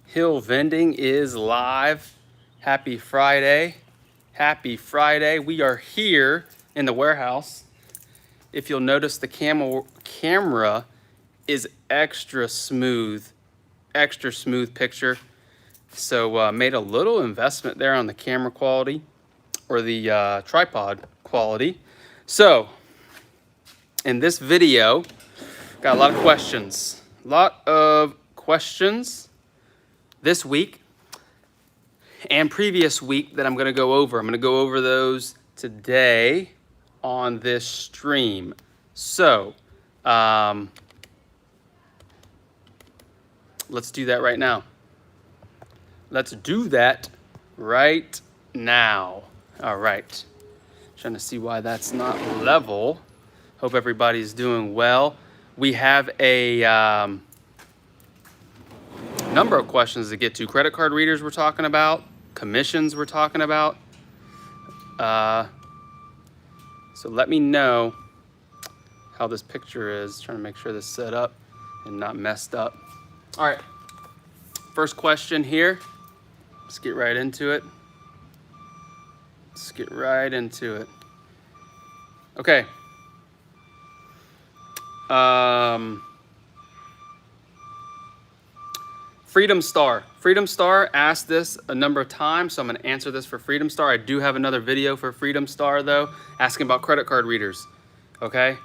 Hill Vending is live. Happy Friday. Happy Friday. We are here in the warehouse. If you'll notice, the camera is extra smooth picture. So made a little investment there on the camera quality or the tripod quality. So in this video, got a lot of questions. This week and previous week that I'm going to go over. I'm going to go over those today on this stream. So let's do that right now. Let's do that right now. All right. Trying to see why that's not level. Hope everybody's doing well. We have a number of questions to get to. Credit card readers we're talking about. Commissions we're talking about. So let me know how this picture is. Trying to make sure this is set up and not messed up. All right. First question here. Let's get right into it. Okay. Freedom Star. Freedom Star asked this a number of times, so I'm going to answer this for Freedom Star. I do have another video for Freedom Star, though, asking about credit card readers. Okay.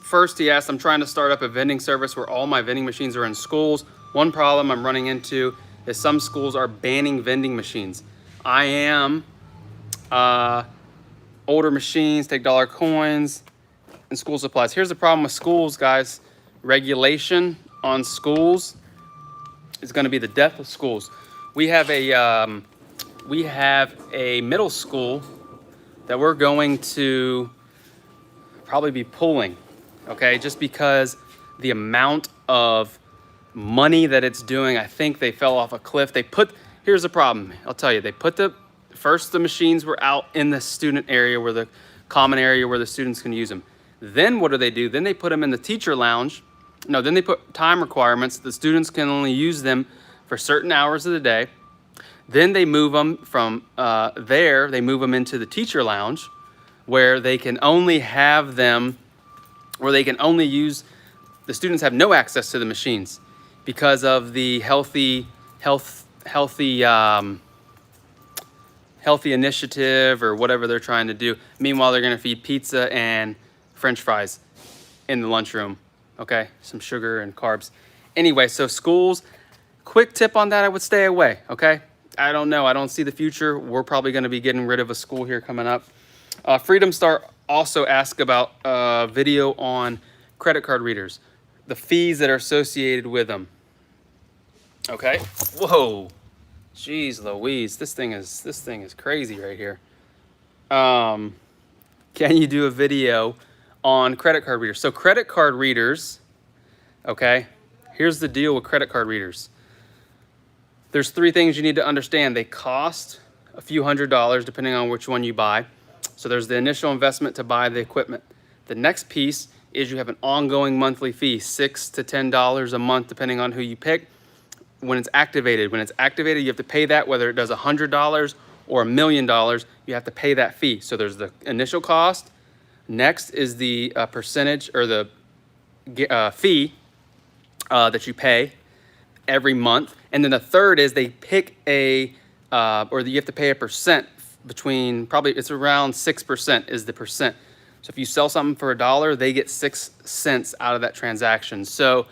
First, he asked, I'm trying to start up a vending service where all my vending machines are in schools. One problem I'm running into is some schools are banning vending machines. I am older machines, take dollar coins, and school supplies. Here's the problem with schools, guys. Regulation on schools is going to be the death of schools. We have a middle school that we're going to probably be pulling, okay? Just because the amount of money that it's doing, I think they fell off a cliff. Here's the problem, I'll tell you. They put the machines were out in the student area, where the common area where the students can use them. Then what do? Then they put them in the teacher lounge. No, then they put time requirements. The students can only use them for certain hours of the day. Then they move them from there, they move them into the teacher lounge, where they can only have them, where they can only use, the students have no access to the machines because of the healthy initiative or whatever they're trying to do. Meanwhile, they're gonna feed pizza and French fries in the lunchroom. Okay, some sugar and carbs. Anyway, so schools, quick tip on that, I would stay away, okay? I don't know, I don't see the future. We're probably gonna be getting rid of a school here coming up. Freedom Star also asked about a video on credit card readers, the fees that are associated with them. Okay, whoa, jeez Louise, this thing is crazy right here. Can you do a video on credit card readers? So credit card readers, okay, here's the deal with credit card readers. There's three things you need to understand. They cost a few $100s depending on which one you buy. So there's the initial investment to buy the equipment. The next piece is you have an ongoing monthly fee, $6 to $10 a month depending on who you pick. When it's activated, you have to pay that, whether it does $100 or $1 million, you have to pay that fee. So there's the initial cost. Next is the percentage or the fee that you pay every month. And then the third is they pick or you have to pay a percent between, probably it's around 6% is the percent. So if you sell something for $1, they get 6 cents out of that transaction. So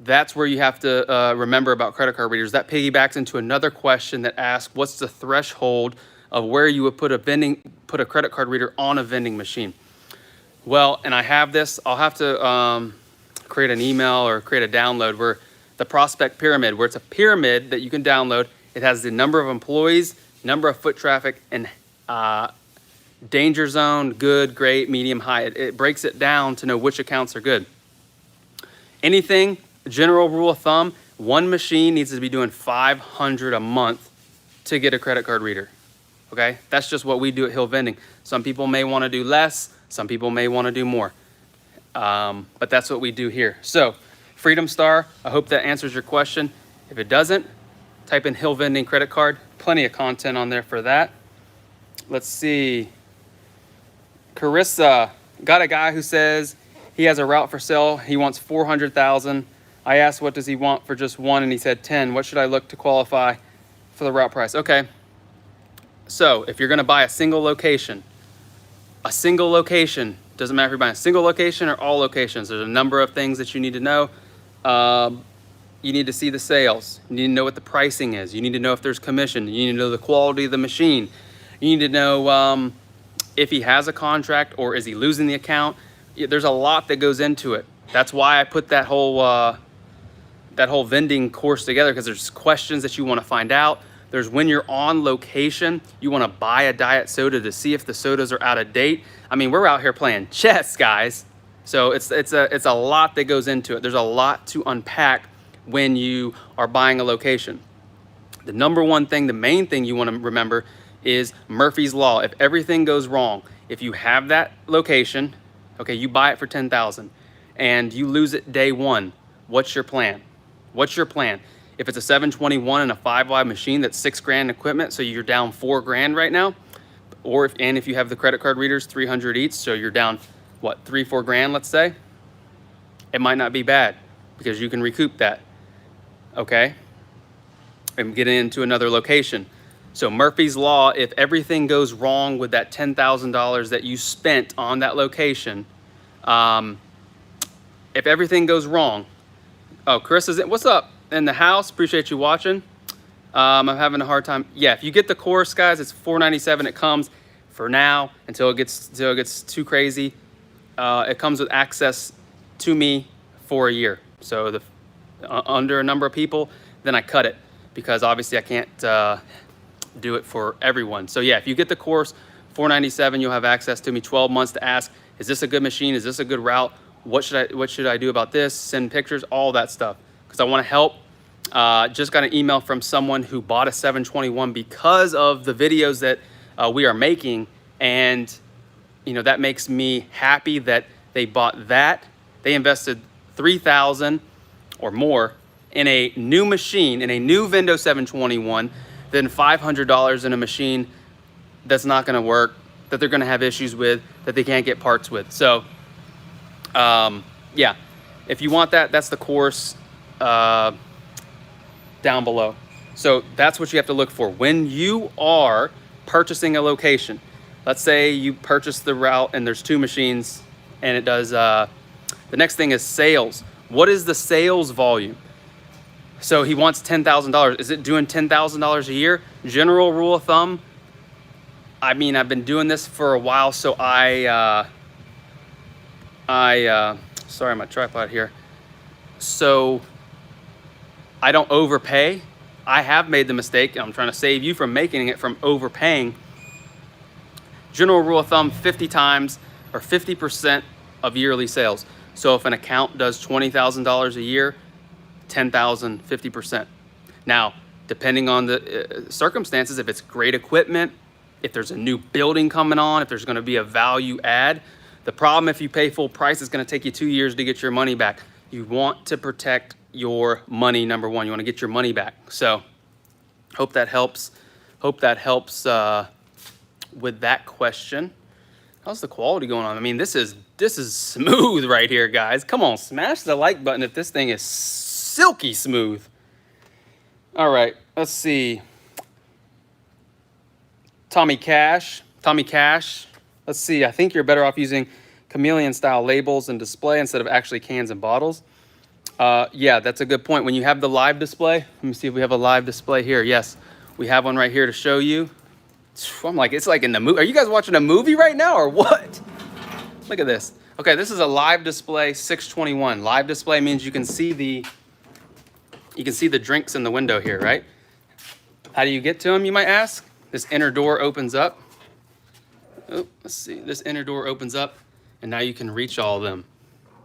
that's where you have to remember about credit card readers. That piggybacks into another question that asks, what's the threshold of where you would put a credit card reader on a vending machine? Well, and I have this, I'll have to create an email or create a download where the prospect pyramid, where it's a pyramid that you can download. It has the number of employees, number of foot traffic, and danger zone, good, great, medium, high. It breaks it down to know which accounts are good. Anything, general rule of thumb, one machine needs to be doing $500 a month to get a credit card reader. Okay, that's just what we do at Hill Vending. Some people may want to do less, some people may want to do more. But that's what we do here. So Freedom Star, I hope that answers your question. If it doesn't, type in Hill Vending credit card. Plenty of content on there for that. Let's see. Carissa, got a guy who says he has a route for sale. He wants 400,000. I asked, what does he want for just one? And he said 10. What should I look to qualify for the route price? Okay. So if you're going to buy a single location, doesn't matter if you're buying a single location or all locations. There's a number of things that you need to know. You need to see the sales. You need to know what the pricing is. You need to know if there's commission. You need to know the quality of the machine. You need to know if he has a contract or is he losing the account. There's a lot that goes into it. That's why I put that whole vending course together, because there's questions that you want to find out. There's when you're on location, you want to buy a diet soda to see if the sodas are out of date. I mean, we're out here playing chess, guys. So it's a lot that goes into it. There's a lot to unpack when you are buying a location. The number one thing, the main thing you want to remember is Murphy's Law. If everything goes wrong, if you have that location, okay, you buy it for 10,000 and you lose it day one, what's your plan? What's your plan? If it's a 721 and a 5 wide machine, that's $6,000 equipment, so you're down $4,000 right now. Or if you have the credit card readers, 300 each, so you're down what, $3-4,000, let's say. It might not be bad because you can recoup that, okay, and get into another location. So Murphy's Law, if everything goes wrong with that $10,000 that you spent on that location, if everything goes wrong, oh, Chris is in, what's up? In the house, appreciate you watching. I'm having a hard time. Yeah, if you get the course, guys, it's $497. It comes for now until it gets too crazy. It comes with access to me for a year. So the under a number of people, then I cut it because obviously I can't do it for everyone. So yeah, if you get the course, $497, you'll have access to me 12 months to ask, is this a good machine? Is this a good route? What should I do about this? Send pictures, all that stuff, because I want to help. Just got an email from someone who bought a 721 because of the videos that we are making, and that makes me happy that they bought that. They invested $3,000 or more in a new machine, in a new Vendo 721, than $500 in a machine that's not going to work, that they're going to have issues with, that they can't get parts with. So yeah, if you want that, that's the course down below. So that's what you have to look for when you are purchasing a location. Let's say you purchase the route and there's 2 machines, and it does the next thing is sales. What is the sales volume? So he wants $10,000. Is it doing $10,000 a year? General rule of thumb, I mean, I've been doing this for a while, so sorry, my tripod here. So I don't overpay. I have made the mistake. I'm trying to save you from making it from overpaying. General rule of thumb, 50 times or 50% of yearly sales. So if an account does $20,000 a year, 10,000, 50%. Now, depending on the circumstances, if it's great equipment, if there's a new building coming on, if there's going to be a value add. The problem, if you pay full price, it's going to take you 2 years to get your money back. You want to protect your money, number one. You want to get your money back. So hope that helps. Hope that helps with that question. How's the quality going on? I mean, this is smooth right here, guys. Come on, smash the like button if this thing is silky smooth. All right, let's see. Tommy Cash. Let's see, I think you're better off using chameleon style labels and display instead of actually cans and bottles. Yeah, that's a good point. When you have the live display, let me see if we have a live display here. Yes, we have one right here to show you. I'm like, it's like in the movie. Are you guys watching a movie right now or what? Look at this. Okay, this is a live display 621. Live display means you can see the drinks in the window here, right? How do you get to them, you might ask? This inner door opens up. Oh, let's see. This inner door opens up, and now you can reach all of them,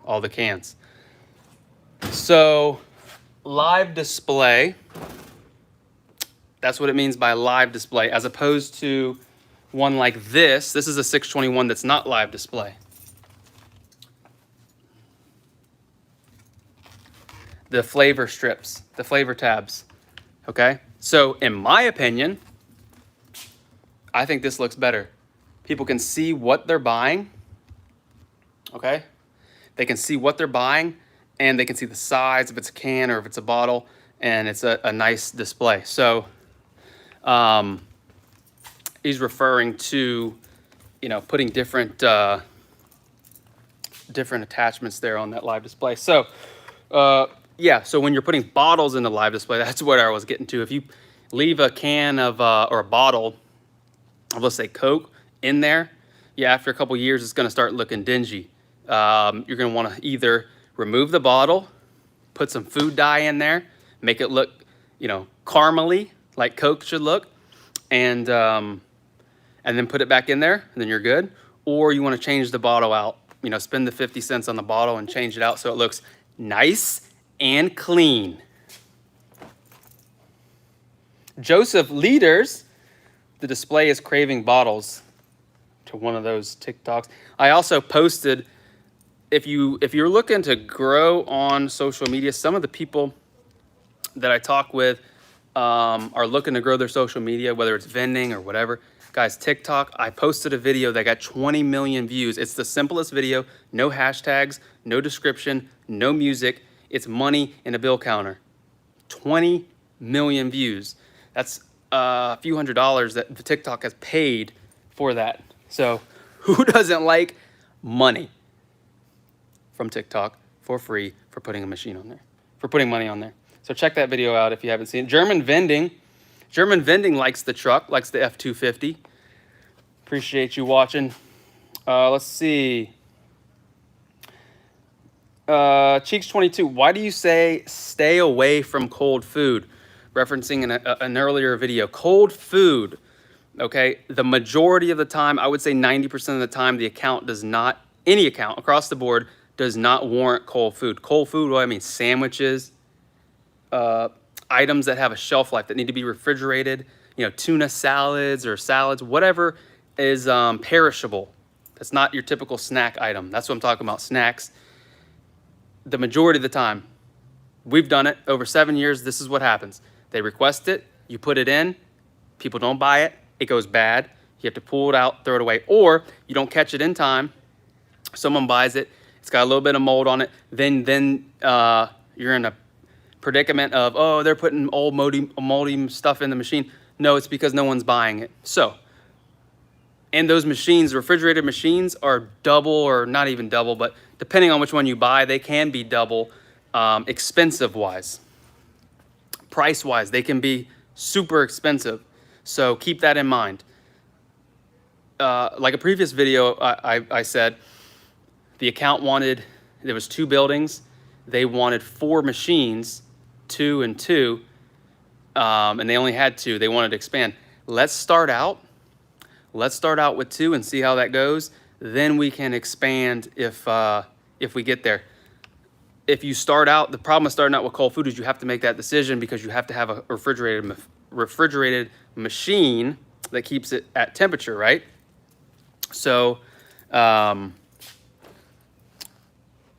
all the cans. So, live display, that's what it means by live display, as opposed to one like this. This is a 621 that's not live display. the flavor strips, the flavor tabs, okay? So in my opinion, I think this looks better. People can see what they're buying, okay? They can see what they're buying, and they can see the size, if it's a can or if it's a bottle, and it's a nice display. So he's referring to, you know, putting different different attachments there on that live display. So yeah, so when you're putting bottles in the live display, that's what I was getting to. If you leave a can of or a bottle of, let's say, Coke in there, yeah, after a couple years, it's gonna start looking dingy. You're gonna wanna either remove the bottle, put some food dye in there, make it look, you know, caramely, like Coke should look, and then put it back in there, and then you're good. Or you wanna change the bottle out, you know, spend the 50 cents on the bottle and change it out so it looks nice and clean. Joseph Leaders, the display is craving bottles, to one of those TikToks. I also posted, if you're looking to grow on social media, some of the people that I talk with are looking to grow their social media, whether it's vending or whatever. Guys, TikTok, I posted a video that got 20 million views. It's the simplest video, no hashtags, no description, no music. It's money in a bill counter. 20 million views. That's a few $100s that the TikTok has paid for that. So who doesn't like money from TikTok for free for putting a machine on there, for putting money on there? So check that video out if you haven't seen it. German Vending likes the truck, likes the F-250. Appreciate you watching. Let's see. Cheeks22, why do you say stay away from cold food? Referencing an earlier video. Cold food, okay, the majority of the time, I would say 90% of the time, the account does not, any account across the board, does not warrant cold food. Cold food, what I mean, sandwiches, items that have a shelf life that need to be refrigerated, you know, tuna salads or salads, whatever is perishable. That's not your typical snack item. That's what I'm talking about, snacks. The majority of the time, we've done it over 7 years. This is what happens. They request it, you put it in, people don't buy it, it goes bad. You have to pull it out, throw it away, or you don't catch it in time. Someone buys it, it's got a little bit of mold on it. Then you're in a predicament of, oh, they're putting old moldy stuff in the machine. No, it's because no one's buying it. So, and those machines, refrigerated machines, are double, or not even double, but depending on which one you buy, they can be double expensive-wise. Price-wise, they can be super expensive. So keep that in mind. Like a previous video, I said, the account wanted, there was 2 buildings. They wanted 4 machines, 2 and 2, and they only had 2. They wanted to expand. Let's start out with 2 and see how that goes. Then we can expand if we get there. If you start out, the problem with starting out with cold food is you have to make that decision because you have to have a refrigerated machine that keeps it at temperature, right? So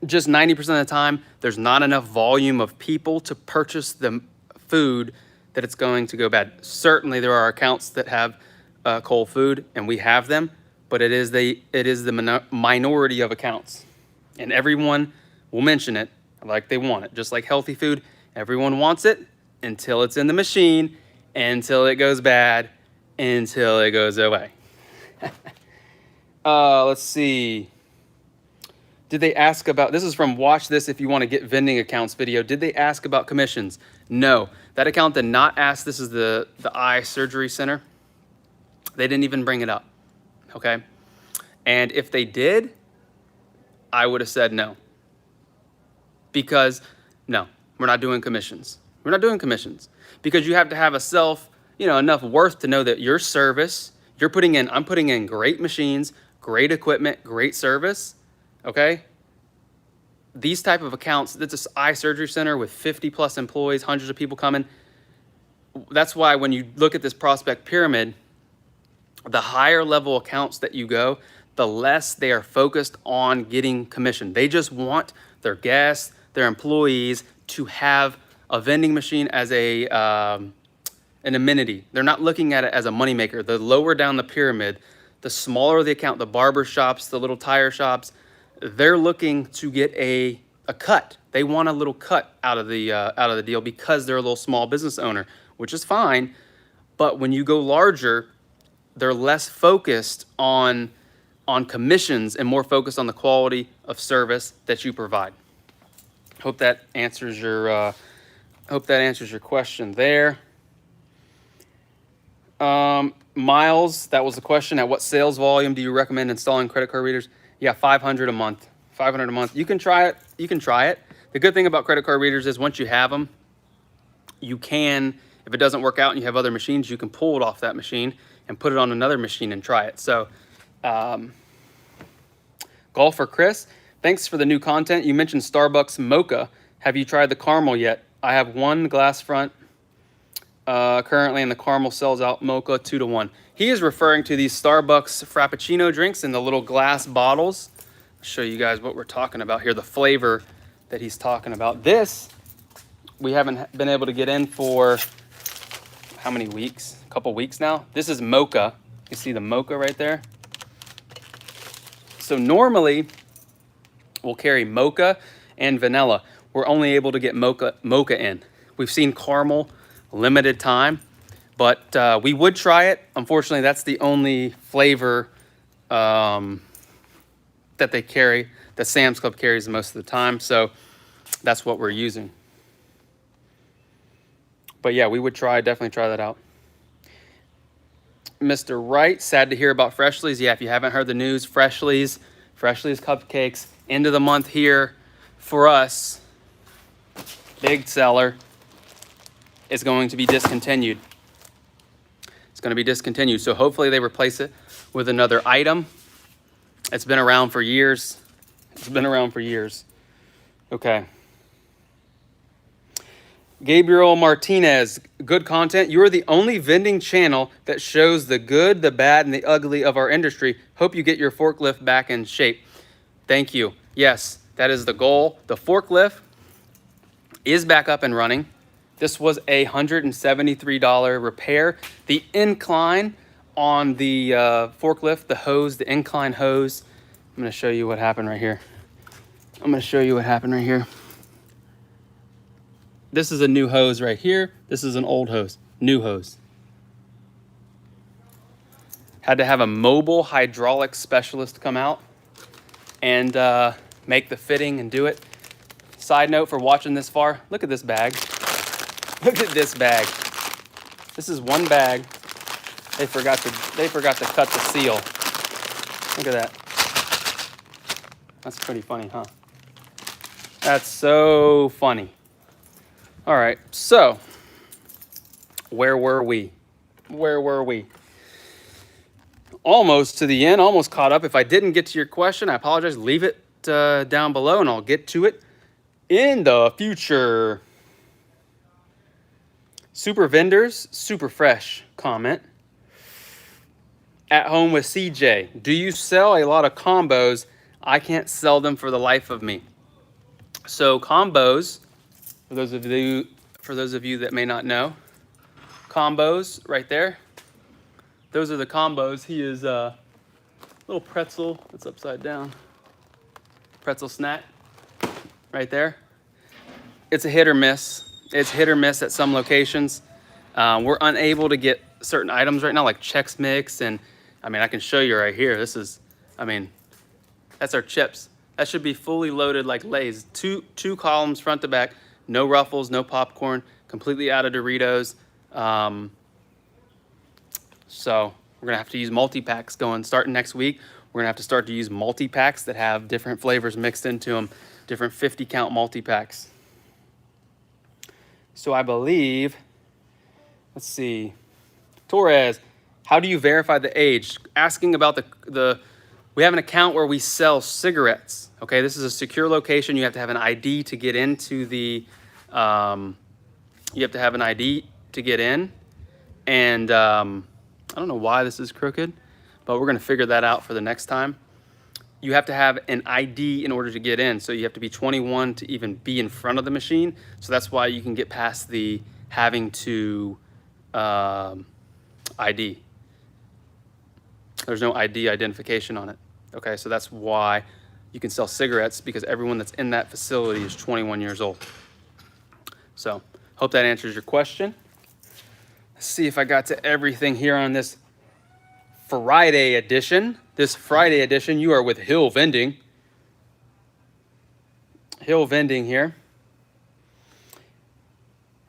just 90% of the time, there's not enough volume of people to purchase the food that it's going to go bad. Certainly there are accounts that have cold food, and we have them, but it is the minority of accounts, and everyone will mention it like they want it. Just like healthy food, everyone wants it until it's in the machine, until it goes bad, until it goes away. Let's see. Did they ask about, this is from Watch This If You Want to Get Vending Accounts video. Did they ask about commissions? No, that account did not ask. This is the eye surgery center. They didn't even bring it up, okay? And if they did, I would have said no. Because, no, we're not doing commissions. We're not doing commissions. Because you have to have enough worth to know that your service, I'm putting in great machines, great equipment, great service, okay? These type of accounts, that's an eye surgery center with 50 plus employees, hundreds of people coming. That's why when you look at this prospect pyramid, the higher level accounts that you go, the less they are focused on getting commission. They just want their guests, their employees to have a vending machine as a an amenity. They're not looking at it as a moneymaker. The lower down the pyramid, the smaller the account, the barber shops, the little tire shops, they're looking to get a cut. They want a little cut out of the deal because they're a little small business owner, which is fine. But when you go larger, they're less focused on commissions and more focused on the quality of service that you provide. Hope that answers your question there. Miles, that was the question. At what sales volume do you recommend installing credit card readers? Yeah, 500 a month. 500 a month. You can try it. You can try it. The good thing about credit card readers is once you have them, you can, if it doesn't work out and you have other machines, you can pull it off that machine and put it on another machine and try it. So, Golfer Chris, thanks for the new content. You mentioned Starbucks Mocha. Have you tried the caramel yet? I have one glass front currently, and the caramel sells out Mocha 2-to-1. He is referring to these Starbucks Frappuccino drinks in the little glass bottles. I'll show you guys what we're talking about here, the flavor that he's talking about. This, we haven't been able to get in for how many weeks? A couple weeks now. This is Mocha. You see the Mocha right there? So normally, we'll carry Mocha and vanilla. We're only able to get Mocha in. We've seen caramel limited time, but we would try it. Unfortunately, that's the only flavor that they carry, that Sam's Club carries most of the time. So that's what we're using. But yeah, we would definitely try that out. Mr. Wright, sad to hear about Freshly's. Yeah, if you haven't heard the news, Freshly's Cupcakes, end of the month here for us, big seller, is going to be discontinued. It's going to be discontinued. So hopefully they replace it with another item. It's been around for years. It's been around for years. Okay. Gabriel Martinez, good content. You are the only vending channel that shows the good, the bad, and the ugly of our industry. Hope you get your forklift back in shape. Thank you. Yes, that is the goal. The forklift is back up and running. This was a $173 repair. The incline on the forklift, the hose, the incline hose. I'm going to show you what happened right here. This is a new hose right here. This is an old hose, new hose. Had to have a mobile hydraulic specialist come out and make the fitting and do it. Side note for watching this far, look at this bag. Look at this bag. This is one bag. They forgot to cut the seal. Look at that. That's pretty funny, huh? That's so funny. All right, so where were we? Almost to the end, almost caught up. If I didn't get to your question, I apologize. Leave it down below and I'll get to it in the future. Super Vendors, super fresh comment. At home with CJ. Do you sell a lot of combos? I can't sell them for the life of me. So combos, for those of you that may not know, combos right there. Those are the combos. He is a little pretzel that's upside down. Pretzel snack right there. It's a hit or miss. It's hit or miss at some locations. We're unable to get certain items right now, like Chex Mix, and I mean, I can show you right here. This is, I mean, that's our chips. That should be fully loaded like Lay's. Two columns front to back. No Ruffles, no popcorn, completely out of Doritos. So we're gonna have to use multi-packs starting next week. We're gonna have to start to use multi-packs that have different flavors mixed into them, different 50-count multi-packs. So I believe, let's see, Torres, how do you verify the age? Asking about we have an account where we sell cigarettes. Okay, this is a secure location. You have to have an ID to get into the, you have to have an ID to get in. And I don't know why this is crooked, but we're gonna figure that out for the next time. you have to have an ID in order to get in. So you have to be 21 to even be in front of the machine. So that's why you can get past the having to ID. There's no ID identification on it. Okay, so that's why you can sell cigarettes, because everyone that's in that facility is 21 years old. So hope that answers your question. Let's see if I got to everything here on this Friday edition. This Friday edition, you are with Hill Vending. Hill Vending here.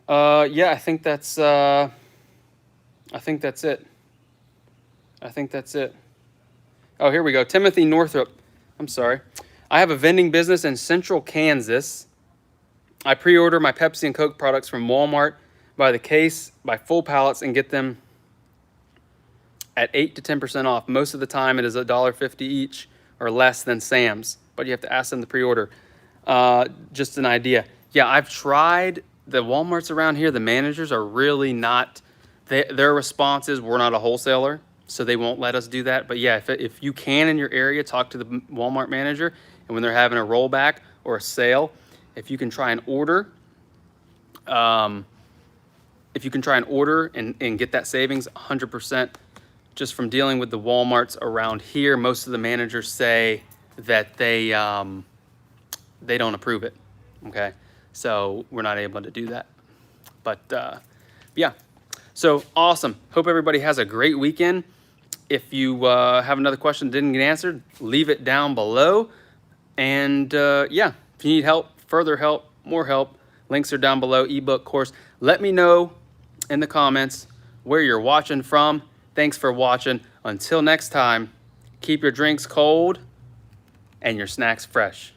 Yeah, I think that's it. I think that's it. Oh, here we go. Timothy Northrop. I'm sorry. I have a vending business in central Kansas. I pre-order my Pepsi and Coke products from Walmart by the case, by full pallets, and get them at 8 to 10% off. Most of the time it is $1.50 each or less than Sam's, but you have to ask them to pre-order. Just an idea. Yeah, I've tried the Walmarts around here. The managers are really not, their response is, we're not a wholesaler, so they won't let us do that. But yeah, if you can in your area, talk to the Walmart manager, and when they're having a rollback or a sale, if you can try and order, and get that savings, 100%. Just from dealing with the Walmarts around here, most of the managers say that they don't approve it. Okay, so we're not able to do that. But yeah, so awesome. Hope everybody has a great weekend. If you have another question that didn't get answered, leave it down below. And yeah, if you need help, further help, more help, links are down below, ebook, course. Let me know in the comments where you're watching from. Thanks for watching. Until next time, keep your drinks cold and your snacks fresh.